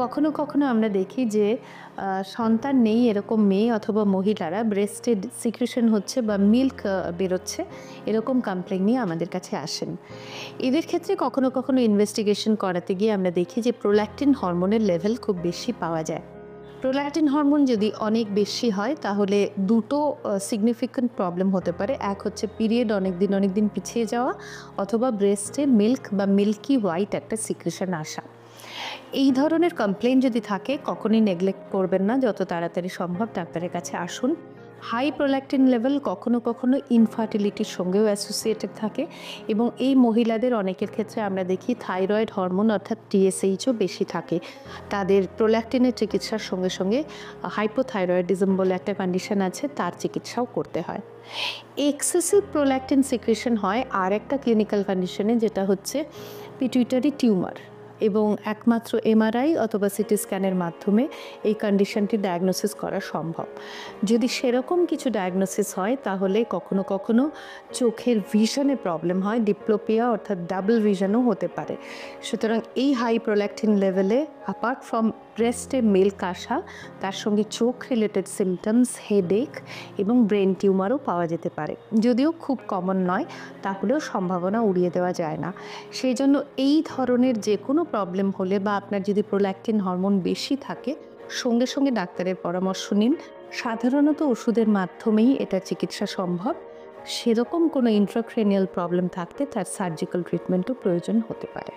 কখনো, কখনো আমরা দেখি যে সন্তান নেই এরকম মেয়ে অথবা মহিলারা ব্রেস্টে সিক্রেশন হচ্ছে বা মিল্ক বেরোচ্ছে এরকম কমপ্লেইন নিয়ে আমাদের কাছে আসেন। এদের ক্ষেত্রে কখনো, কখনো ইনভেস্টিগেশন করাতে গিয়ে আমরা দেখি যে প্রোল্যাক্টিন হরমোনের লেভেল খুব বেশি পাওয়া যায়। প্রোল্যাক্টিন হরমোন যদি অনেক বেশি হয় তাহলে দুটো সিগনিফিক্যান্ট প্রবলেম হতে পারে। এক হচ্ছে পিরিয়ড অনেক দিন পিছিয়ে যাওয়া অথবা ব্রেস্টে মিল্ক বা মিল্কি হোয়াইট একটা সিক্রেশন আসা। এই ধরনের কমপ্লেইন যদি থাকে কখনোই নেগলেক্ট করবেন না। যত তাড়াতাড়ি সম্ভব ডাক্তারের কাছে আসুন। হাই প্রোল্যাক্টিন লেভেল কখনো, কখনো ইনফার্টিলিটির সঙ্গেও অ্যাসোসিয়েটেড থাকে এবং এই মহিলাদের অনেকের ক্ষেত্রে আমরা দেখি থাইরয়েড হরমোন অর্থাৎ টিএসএইচও বেশি থাকে। তাদের প্রোল্যাক্টিনের চিকিৎসার সঙ্গে, সঙ্গে হাইপোথাইরয়েডিজম বলে একটা কন্ডিশন আছে তার চিকিৎসাও করতে হয়। এক্সেসিভ প্রোল্যাক্টিন সিক্রেশন হয় আরেকটা ক্লিনিক্যাল কন্ডিশনে যেটা হচ্ছে পিটুইটারি টিউমার এবং একমাত্র এমআরআই অথবা সিটি স্ক্যানের মাধ্যমে এই কন্ডিশনটি ডায়াগনোসিস করা সম্ভব। যদি সেরকম কিছু ডায়াগনোসিস হয় তাহলে কখনো কখনো চোখের ভিশনে প্রবলেম হয়, ডিপ্লোপিয়া অর্থাৎ ডাবল ভিশনও হতে পারে। সুতরাং এই হাই প্রোল্যাক্টিন লেভেলে অ্যাপার্ট ফ্রম ব্রেস্টে মিল্ক আসা তার সঙ্গে চোখ রিলেটেড সিমটমস, হেডেক এবং ব্রেন টিউমারও পাওয়া যেতে পারে। যদিও খুব কমন নয়, তাহলেও সম্ভাবনা উড়িয়ে দেওয়া যায় না। সেই জন্য এই ধরনের যে কোনো প্রবলেম হলে বা আপনার যদি প্রোল্যাক্টিন হরমোন বেশি থাকে সঙ্গে সঙ্গে ডাক্তারের পরামর্শ নিন। সাধারণত ওষুধের মাধ্যমেই এটা চিকিৎসা সম্ভব। সেরকম কোনো ইন্ট্রাক্রেনিয়াল প্রবলেম থাকলে তার সার্জিক্যাল ট্রিটমেন্টও প্রয়োজন হতে পারে।